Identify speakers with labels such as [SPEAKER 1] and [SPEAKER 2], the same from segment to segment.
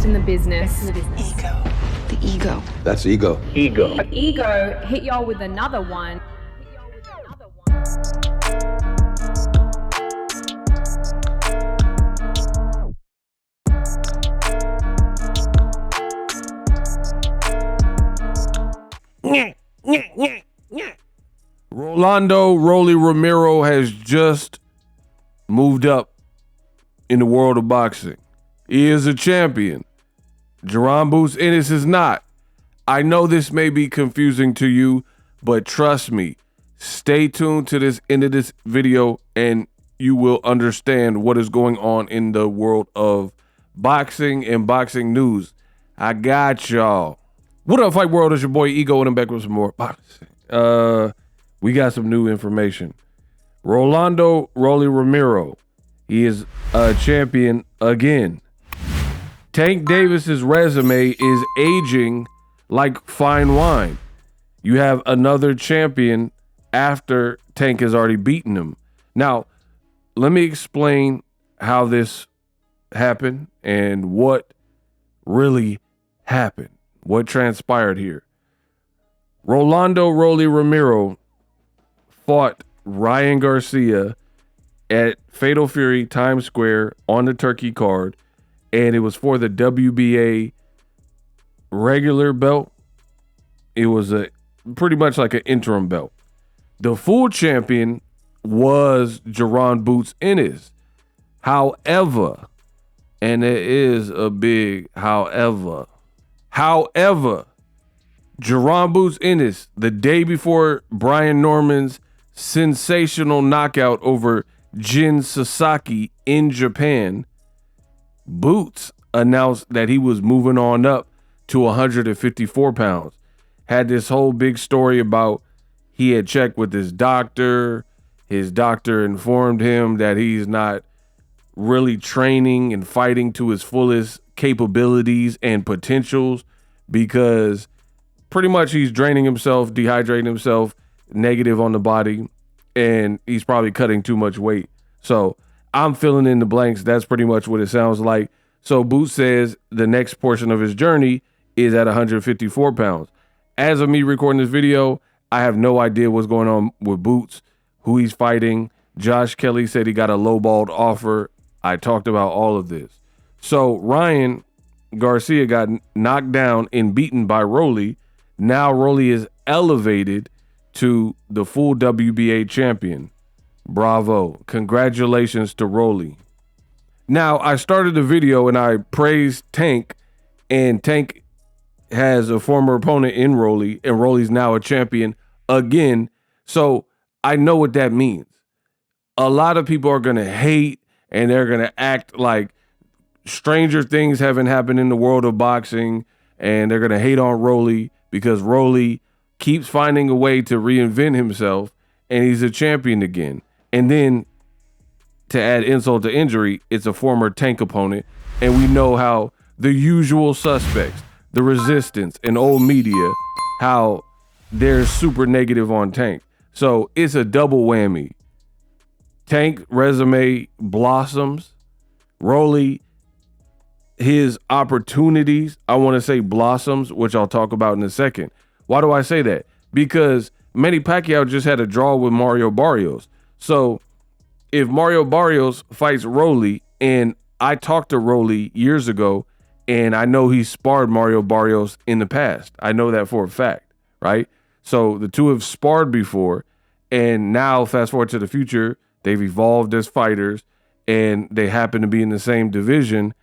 [SPEAKER 1] in the business.
[SPEAKER 2] Ego.
[SPEAKER 3] The ego.
[SPEAKER 4] That's ego.
[SPEAKER 5] Ego.
[SPEAKER 1] Ego hit y'all with another one.
[SPEAKER 6] Rolando Romero has just moved up in the world of boxing. He is a champion. Jaron Ennis is not. I know this may be confusing to you, but trust me, stay tuned to this end of this video and you will understand what is going on in the world of boxing and boxing news. I got y'all. What up, Fight World? It's your boy Ego, and I'm back with some more boxing. We got some new information. Rolando Romero, he is a champion again. Tank Davis's resume is aging like fine wine. You have another champion after Tank has already beaten him. Now, let me explain how this happened and what really happened. What transpired here. Rolando Romero fought Ryan Garcia at Fatal Fury Times Square on the Turkey card, and it was for the WBA regular belt. It was a pretty much like an interim belt. The full champion was Jaron Ennis. However, and there is a big however, Jaron Ennis, the day before Brian Norman's sensational knockout over Jin Sasaki in Japan, Boots announced that he was moving on up to 154 pounds. Had this whole big story about he had checked with his doctor. His doctor informed him that he's not really training and fighting to his fullest capabilities and potentials because pretty much he's draining himself, dehydrating himself, negative on the body, and he's probably cutting too much weight. So I'm filling in the blanks. That's pretty much what it sounds like. So Boots says the next portion of his journey is at 154 pounds. As of me recording this video, I have no idea what's going on with Boots, who he's fighting. Josh Kelly said he got a lowballed offer. I talked about all of this. So Ryan Garcia got knocked down and beaten by Rolly. Now Rolly is elevated to the full WBA champion. Bravo. Congratulations to Rolly. Now, I started the video and I praised Tank, and Tank has a former opponent in Rolly, and Rolly's now a champion again. So I know what that means. A lot of people are going to hate and they're going to act like stranger things haven't happened in the world of boxing, and they're going to hate on Rolly because Rolly keeps finding a way to reinvent himself and he's a champion again. And then to add insult to injury, it's a former Tank opponent, and we know how the usual suspects, the resistance and old media, how they're super negative on Tank. So it's a double whammy. Tank resume blossoms. Rolly, his opportunities, I want to say blossoms, which I'll talk about in a second. Why do I say that? Because Manny Pacquiao just had a draw with Mario Barrios. So if Mario Barrios fights Rolly, and I talked to Rolly years ago, and I know he sparred Mario Barrios in the past. I know that for a fact, right? So the two have sparred before, and now fast forward to the future, they've evolved as fighters, and they happen to be in the same division.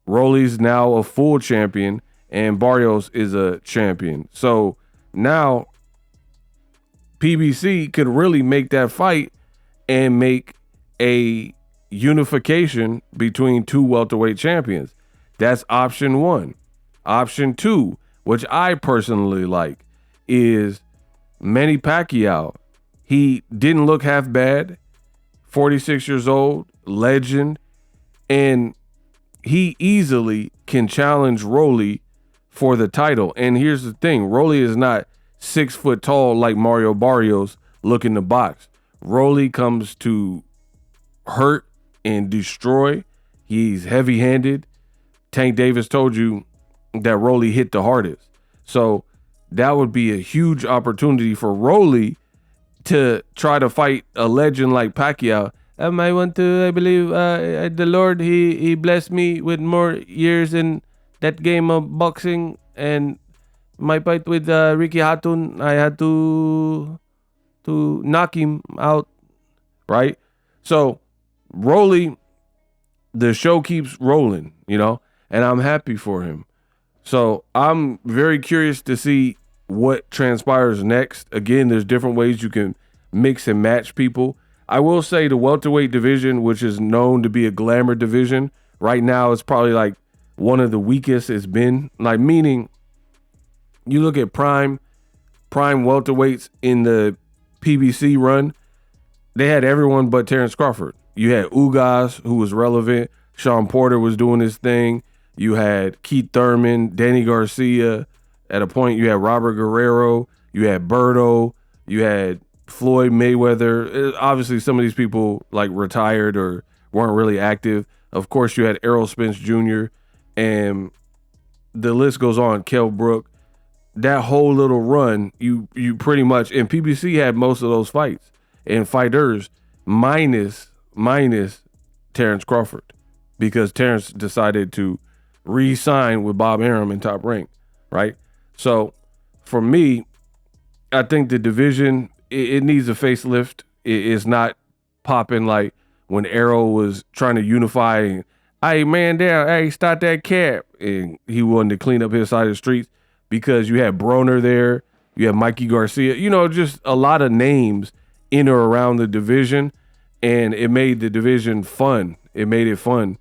[SPEAKER 6] Rolly's now a full champion, and Barrios is a champion. So now PBC could really make that fight and make a unification between two welterweight champions. That's option one. Option two, which I personally like, is Manny Pacquiao. He didn't look half bad. 46 years old, legend, and he easily can challenge Rolly for the title. And here's the thing, Rolly is not 6 foot tall like Mario Barrios looking to box. Rolly comes to hurt and destroy. He's heavy-handed. Tank Davis told you that Rolly hit the hardest. So that would be a huge opportunity for Rolly to try to fight a legend like Pacquiao. I believe the Lord, he blessed me with more years in that game of boxing, and my fight with Ricky Hatton, I had to knock him out, right? So Rolly, the show keeps rolling, and I'm happy for him. So I'm very curious to see what transpires next. Again, there's different ways you can mix and match people. I will say the welterweight division, which is known to be a glamour division, right now it's probably like one of the weakest it's been. Like, meaning you look at prime welterweights in the PBC run, they had everyone but Terrence Crawford. You had Ugas, who was relevant. Sean Porter was doing his thing. You had Keith Thurman, Danny Garcia. At a point, you had Robert Guerrero. You had Berto. You had Floyd Mayweather. Obviously, some of these people like retired or weren't really active. Of course, you had Errol Spence Jr. and the list goes on. Kell Brook. That whole little run, you pretty much, and PBC had most of those fights and fighters minus Terrence Crawford, because Terrence decided to re-sign with Bob Arum in Top Rank, right? So for me, I think the division, it needs a facelift. It's not popping like when Arrow was trying to unify and, hey, man down, hey, start that cap. And he wanted to clean up his side of the streets, because you had Broner there, you had Mikey Garcia, just a lot of names in or around the division, and it made the division fun. It made it fun.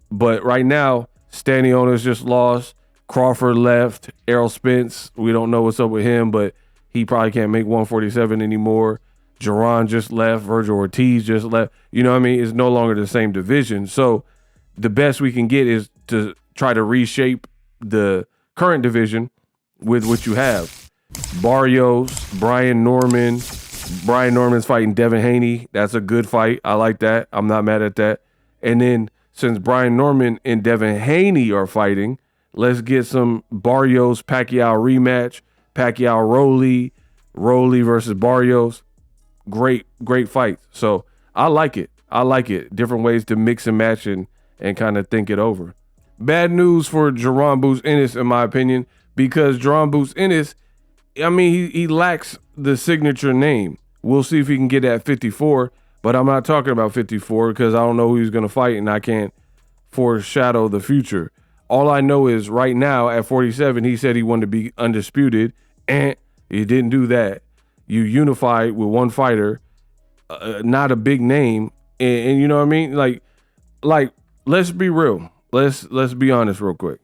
[SPEAKER 6] But right now, Stanionis just lost. Crawford left. Errol Spence, we don't know what's up with him, but he probably can't make 147 anymore. Jaron just left. Virgil Ortiz just left. You know what I mean? It's no longer the same division. So the best we can get is to try to reshape the current division with what you have. Barrios, Brian Norman. Brian Norman's fighting Devin Haney. That's a good fight. I like that. I'm not mad at that. And then since Brian Norman and Devin Haney are fighting, let's get some Barrios Pacquiao rematch. Pacquiao Rolly versus Barrios. Great fight. So I like it. Different ways to mix and match and kind of think it over. Bad news for Jaron Boots Ennis, in my opinion, because Jaron Boots Ennis, I mean, he lacks the signature name. We'll see if he can get at 54, but I'm not talking about 54 because I don't know who he's going to fight and I can't foreshadow the future. All I know is right now at 47, he said he wanted to be undisputed, and he didn't do that. You unified with one fighter, not a big name, and you know what I mean? Like, let's be real. Let's be honest real quick.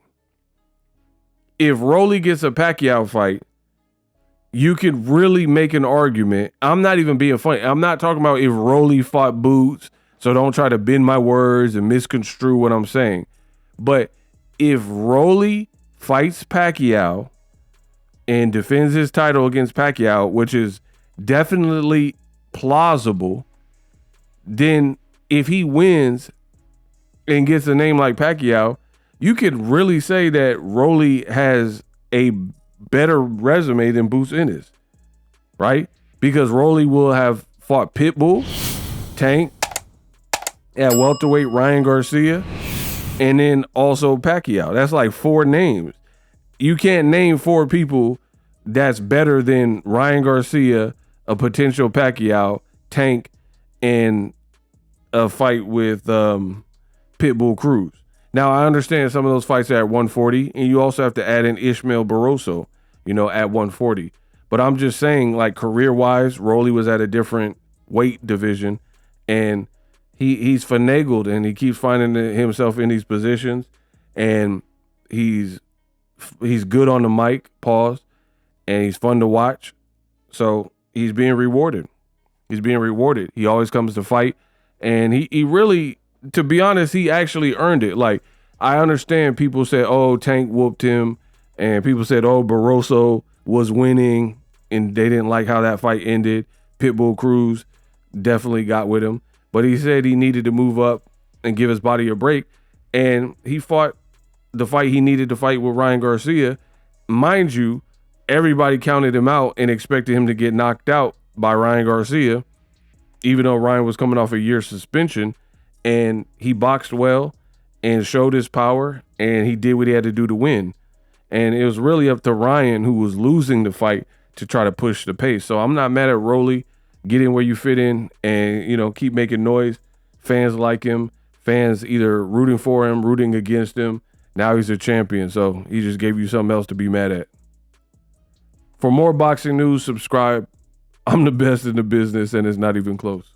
[SPEAKER 6] If Rolly gets a Pacquiao fight, you could really make an argument. I'm not even being funny. I'm not talking about if Rolly fought Boots, so don't try to bend my words and misconstrue what I'm saying. But if Rolly fights Pacquiao and defends his title against Pacquiao, which is definitely plausible, then if he wins and gets a name like Pacquiao, you could really say that Rolly has a better resume than Boots Ennis, right? Because Rolly will have fought Pitbull, Tank, at welterweight Ryan Garcia, and then also Pacquiao. That's like 4 names. You can't name 4 people that's better than Ryan Garcia, a potential Pacquiao, Tank, and a fight with Pitbull Cruz. Now, I understand some of those fights are at 140, and you also have to add in Ishmael Barroso, at 140. But I'm just saying, like, career-wise, Rolly was at a different weight division, and he's finagled, and he keeps finding himself in these positions, and he's good on the mic, pause, and he's fun to watch. So he's being rewarded. He always comes to fight, and he really, to be honest, he actually earned it. Like, I understand people said, oh, Tank whooped him, and people said, oh, Barroso was winning, and they didn't like how that fight ended. Pitbull Cruz definitely got with him, but he said he needed to move up and give his body a break, and he fought the fight he needed to fight with Ryan Garcia. Mind you, everybody counted him out and expected him to get knocked out by Ryan Garcia, even though Ryan was coming off a year suspension, and he boxed well and showed his power, and he did what he had to do to win. And it was really up to Ryan, who was losing the fight, to try to push the pace. So I'm not mad at Rolly. Get in where you fit in and, you know, keep making noise. Fans like him. Fans either rooting for him, rooting against him. Now he's a champion, so he just gave you something else to be mad at. For more boxing news, subscribe. I'm the best in the business, and it's not even close.